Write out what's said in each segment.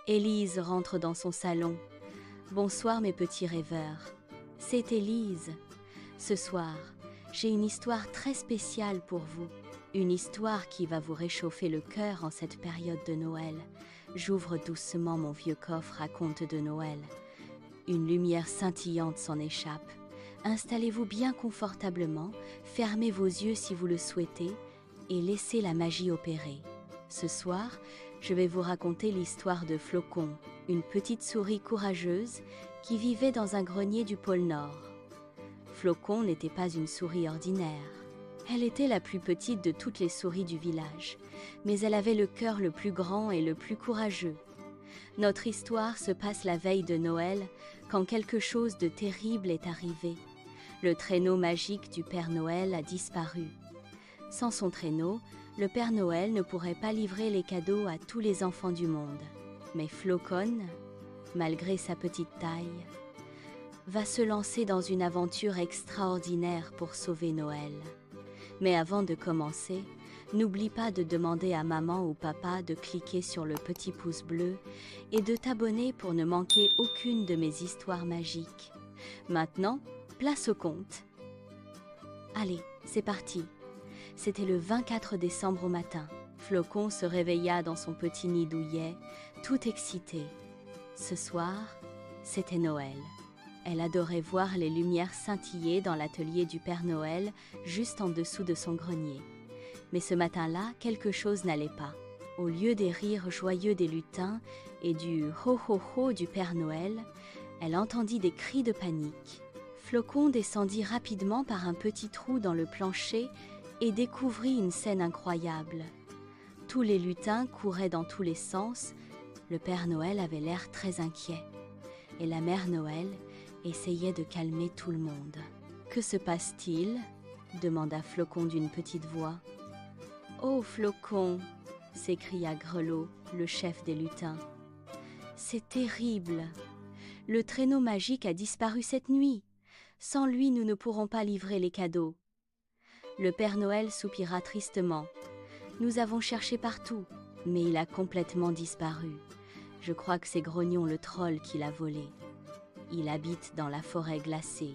Élise rentre dans son salon. Bonsoir mes petits rêveurs. C'est Élise. Ce soir, j'ai une histoire très spéciale pour vous. Une histoire qui va vous réchauffer le cœur en cette période de Noël. J'ouvre doucement mon vieux coffre à contes de Noël. Une lumière scintillante s'en échappe. Installez-vous bien confortablement, fermez vos yeux si vous le souhaitez et laissez la magie opérer. Ce soir, je vais vous raconter l'histoire de Flocon, une petite souris courageuse qui vivait dans un grenier du pôle Nord. Flocon n'était pas une souris ordinaire. Elle était la plus petite de toutes les souris du village, mais elle avait le cœur le plus grand et le plus courageux. Notre histoire se passe la veille de Noël, quand quelque chose de terrible est arrivé. Le traîneau magique du Père Noël a disparu. Sans son traîneau, le Père Noël ne pourrait pas livrer les cadeaux à tous les enfants du monde. Mais Flocon, malgré sa petite taille, va se lancer dans une aventure extraordinaire pour sauver Noël. Mais avant de commencer, n'oublie pas de demander à maman ou papa de cliquer sur le petit pouce bleu et de t'abonner pour ne manquer aucune de mes histoires magiques. Maintenant, place au conte. Allez, c'est parti. C'était le 24 décembre au matin. Flocon se réveilla dans son petit nid douillet, tout excité. Ce soir, c'était Noël. Elle adorait voir les lumières scintiller dans l'atelier du Père Noël, juste en dessous de son grenier. Mais ce matin-là, quelque chose n'allait pas. Au lieu des rires joyeux des lutins et du « ho ho ho » du Père Noël, elle entendit des cris de panique. Flocon descendit rapidement par un petit trou dans le plancher et découvrit une scène incroyable. Tous les lutins couraient dans tous les sens, le Père Noël avait l'air très inquiet. Et la Mère Noël essayait de calmer tout le monde. « Que se passe-t-il » demanda Flocon d'une petite voix. « Oh Flocon » s'écria Grelot, le chef des lutins. « C'est terrible. Le traîneau magique a disparu cette nuit. Sans lui, nous ne pourrons pas livrer les cadeaux. » Le Père Noël soupira tristement. « Nous avons cherché partout, mais il a complètement disparu. Je crois que c'est Grognon le troll qui l'a volé. Il habite dans la forêt glacée,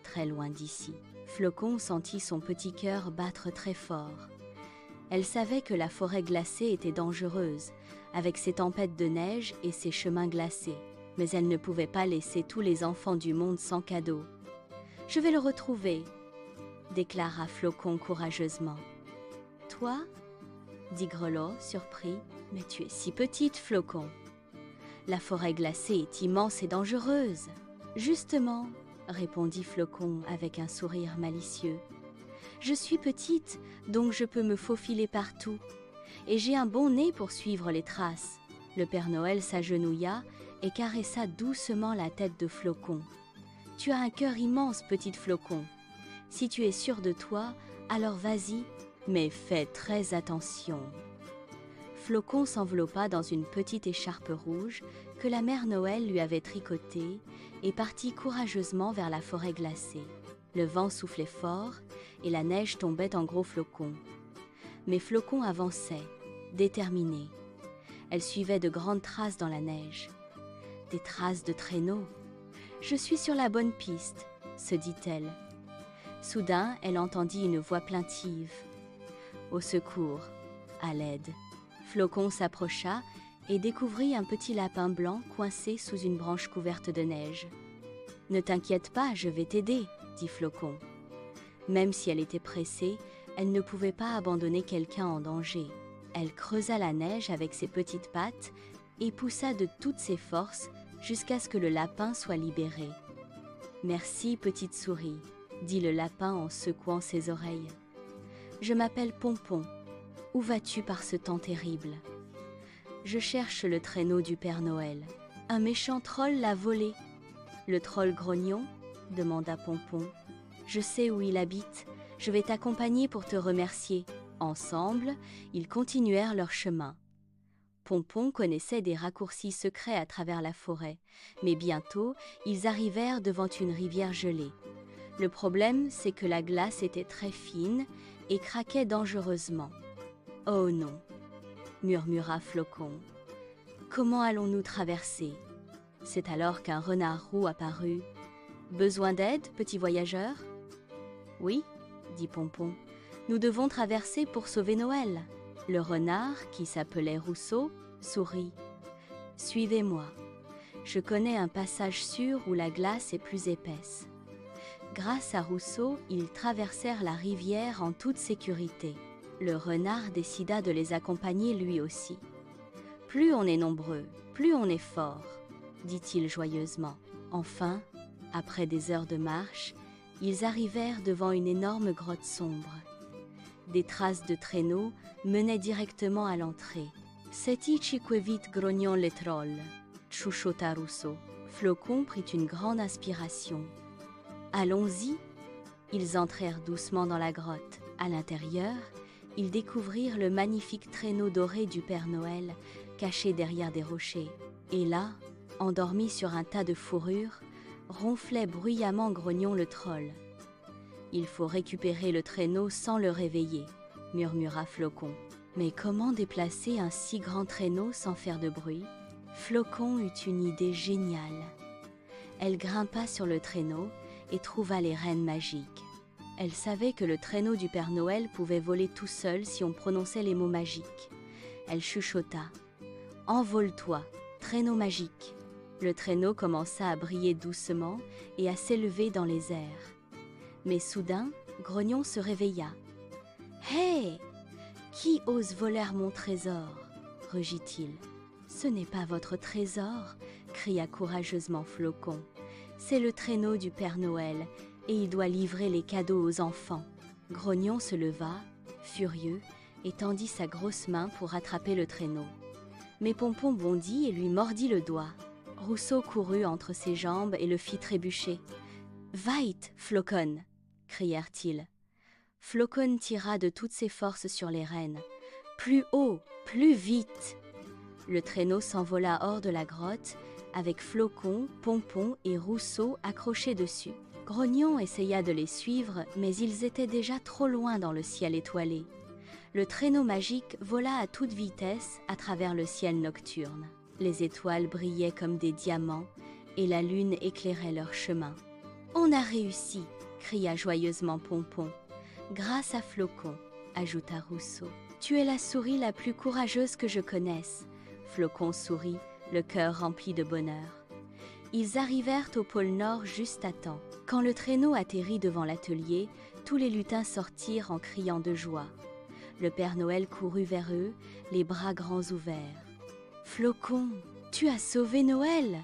très loin d'ici. » Flocon sentit son petit cœur battre très fort. Elle savait que la forêt glacée était dangereuse, avec ses tempêtes de neige et ses chemins glacés. Mais elle ne pouvait pas laisser tous les enfants du monde sans cadeau. « Je vais le retrouver !» déclara Flocon courageusement. « Toi ?» dit Grelot, surpris. « Mais tu es si petite, Flocon. La forêt glacée est immense et dangereuse. » « Justement, » répondit Flocon avec un sourire malicieux. « Je suis petite, donc je peux me faufiler partout. Et j'ai un bon nez pour suivre les traces. » Le Père Noël s'agenouilla et caressa doucement la tête de Flocon. « Tu as un cœur immense, petite Flocon. Si tu es sûre de toi, alors vas-y, mais fais très attention. » Flocon s'enveloppa dans une petite écharpe rouge que la Mère Noël lui avait tricotée et partit courageusement vers la forêt glacée. Le vent soufflait fort et la neige tombait en gros flocons. Mais Flocon avançait, déterminée. Elle suivait de grandes traces dans la neige. Des traces de traîneau. « Je suis sur la bonne piste », se dit-elle. Soudain, elle entendit une voix plaintive. « Au secours, à l'aide !» Flocon s'approcha et découvrit un petit lapin blanc coincé sous une branche couverte de neige. « Ne t'inquiète pas, je vais t'aider », dit Flocon. Même si elle était pressée, elle ne pouvait pas abandonner quelqu'un en danger. Elle creusa la neige avec ses petites pattes et poussa de toutes ses forces jusqu'à ce que le lapin soit libéré. « Merci, petite souris », dit le lapin en secouant ses oreilles. « Je m'appelle Pompon. Où vas-tu par ce temps terrible ? » « Je cherche le traîneau du Père Noël. Un méchant troll l'a volé. »« Le troll grognon ?» demanda Pompon. « Je sais où il habite. Je vais t'accompagner pour te remercier. » Ensemble, ils continuèrent leur chemin. Pompon connaissait des raccourcis secrets à travers la forêt, mais bientôt, ils arrivèrent devant une rivière gelée. Le problème, c'est que la glace était très fine et craquait dangereusement. « Oh non !» murmura Flocon. Comment allons-nous traverser? C'est alors qu'un renard roux apparut. Besoin d'aide, petit voyageur? Oui, dit Pompon. Nous devons traverser pour sauver Noël. Le renard, qui s'appelait Rousseau, sourit. Suivez-moi. Je connais un passage sûr où la glace est plus épaisse. Grâce à Rousseau, ils traversèrent la rivière en toute sécurité. Le renard décida de les accompagner lui aussi. Plus on est nombreux, plus on est fort, dit-il joyeusement. Enfin, après des heures de marche, ils arrivèrent devant une énorme grotte sombre. Des traces de traîneaux menaient directement à l'entrée. « C'est ici que vite grognon les trolls », chuchota Rousseau. Flocon prit une grande inspiration. « Allons-y !» Ils entrèrent doucement dans la grotte. À l'intérieur, ils découvrirent le magnifique traîneau doré du Père Noël, caché derrière des rochers. Et là, endormi sur un tas de fourrures, ronflait bruyamment Grognon le troll. « Il faut récupérer le traîneau sans le réveiller, » murmura Flocon. Mais comment déplacer un si grand traîneau sans faire de bruit? Flocon eut une idée géniale. Elle grimpa sur le traîneau et trouva les rennes magiques. Elle savait que le traîneau du Père Noël pouvait voler tout seul si on prononçait les mots magiques. Elle chuchota. « Envole-toi, traîneau magique !» Le traîneau commença à briller doucement et à s'élever dans les airs. Mais soudain, Grognon se réveilla. « Hé! Qui ose voler mon trésor ?» rugit-il. « Ce n'est pas votre trésor !» cria courageusement Flocon. « C'est le traîneau du Père Noël et il doit livrer les cadeaux aux enfants. » Grognon se leva, furieux, et tendit sa grosse main pour attraper le traîneau. Mais Pompon bondit et lui mordit le doigt. Rousseau courut entre ses jambes et le fit trébucher. « Vite, Flocon !» crièrent-ils. Flocon tira de toutes ses forces sur les rênes. « Plus haut, plus vite !» Le traîneau s'envola hors de la grotte, avec Flocon, Pompon et Rousseau accrochés dessus. Grognon essaya de les suivre, mais ils étaient déjà trop loin dans le ciel étoilé. Le traîneau magique vola à toute vitesse à travers le ciel nocturne. Les étoiles brillaient comme des diamants et la lune éclairait leur chemin. « On a réussi !» cria joyeusement Pompon. « Grâce à Flocon !» ajouta Rousseau. « Tu es la souris la plus courageuse que je connaisse. » Flocon sourit, le cœur rempli de bonheur. Ils arrivèrent au pôle Nord juste à temps. Quand le traîneau atterrit devant l'atelier, tous les lutins sortirent en criant de joie. Le Père Noël courut vers eux, les bras grands ouverts. « Flocon, tu as sauvé Noël !»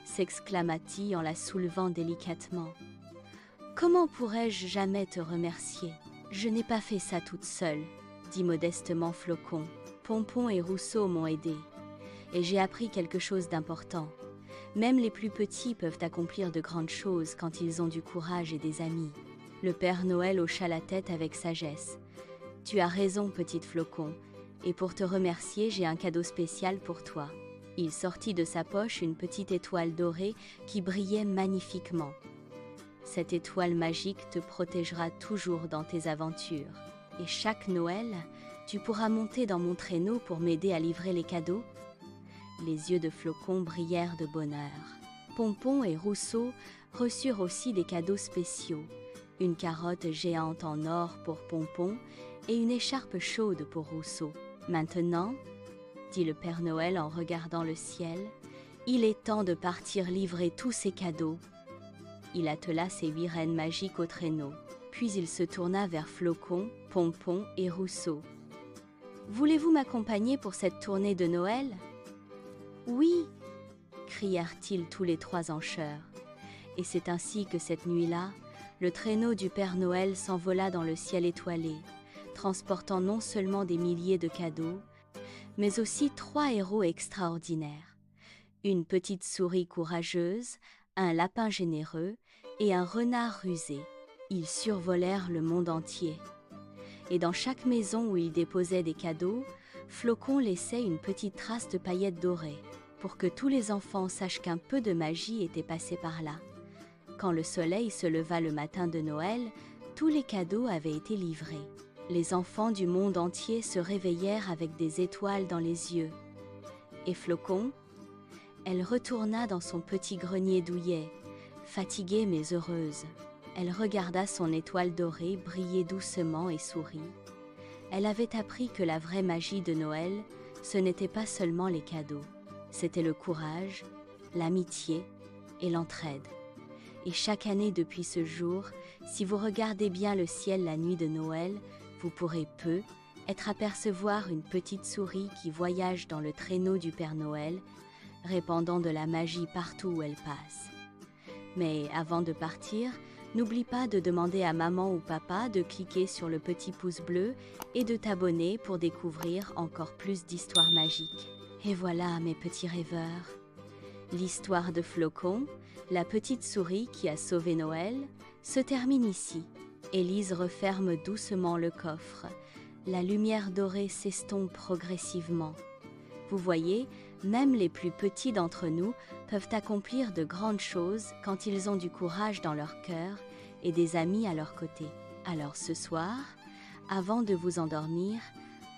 s'exclama-t-il en la soulevant délicatement. « Comment pourrais-je jamais te remercier? Je n'ai pas fait ça toute seule, » dit modestement Flocon. « Pompon et Rousseau m'ont aidé. Et j'ai appris quelque chose d'important. Même les plus petits peuvent accomplir de grandes choses quand ils ont du courage et des amis. » Le Père Noël hocha la tête avec sagesse. « Tu as raison, petite Flocon, et pour te remercier, j'ai un cadeau spécial pour toi. » Il sortit de sa poche une petite étoile dorée qui brillait magnifiquement. « Cette étoile magique te protégera toujours dans tes aventures. Et chaque Noël, tu pourras monter dans mon traîneau pour m'aider à livrer les cadeaux. » Les yeux de Flocon brillèrent de bonheur. Pompon et Rousseau reçurent aussi des cadeaux spéciaux. Une carotte géante en or pour Pompon et une écharpe chaude pour Rousseau. « Maintenant, » dit le Père Noël en regardant le ciel, « il est temps de partir livrer tous ces cadeaux. » Il attela ses 8 rennes magiques au traîneau, puis il se tourna vers Flocon, Pompon et Rousseau. « Voulez-vous m'accompagner pour cette tournée de Noël ?»« Oui !» crièrent-ils tous les 3 en chœur. Et c'est ainsi que cette nuit-là, le traîneau du Père Noël s'envola dans le ciel étoilé, transportant non seulement des milliers de cadeaux, mais aussi 3 héros extraordinaires. Une petite souris courageuse, un lapin généreux et un renard rusé. Ils survolèrent le monde entier. Et dans chaque maison où ils déposaient des cadeaux, Flocon laissait une petite trace de paillettes dorées, pour que tous les enfants sachent qu'un peu de magie était passé par là. Quand le soleil se leva le matin de Noël, tous les cadeaux avaient été livrés. Les enfants du monde entier se réveillèrent avec des étoiles dans les yeux. Et Flocon? Elle retourna dans son petit grenier douillet, fatiguée mais heureuse. Elle regarda son étoile dorée briller doucement et sourit. Elle avait appris que la vraie magie de Noël, ce n'était pas seulement les cadeaux, c'était le courage, l'amitié et l'entraide. Et chaque année depuis ce jour, si vous regardez bien le ciel la nuit de Noël, vous pourrez peut-être apercevoir une petite souris qui voyage dans le traîneau du Père Noël, répandant de la magie partout où elle passe. Mais avant de partir, n'oublie pas de demander à maman ou papa de cliquer sur le petit pouce bleu et de t'abonner pour découvrir encore plus d'histoires magiques. Et voilà mes petits rêveurs. L'histoire de Flocon, la petite souris qui a sauvé Noël, se termine ici. Élise referme doucement le coffre. La lumière dorée s'estompe progressivement. Vous voyez, même les plus petits d'entre nous peuvent accomplir de grandes choses quand ils ont du courage dans leur cœur et des amis à leur côté. Alors ce soir, avant de vous endormir,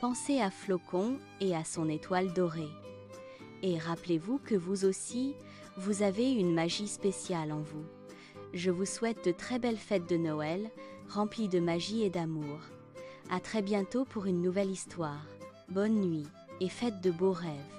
pensez à Flocon et à son étoile dorée. Et rappelez-vous que vous aussi, vous avez une magie spéciale en vous. Je vous souhaite de très belles fêtes de Noël, remplies de magie et d'amour. À très bientôt pour une nouvelle histoire. Bonne nuit et faites de beaux rêves.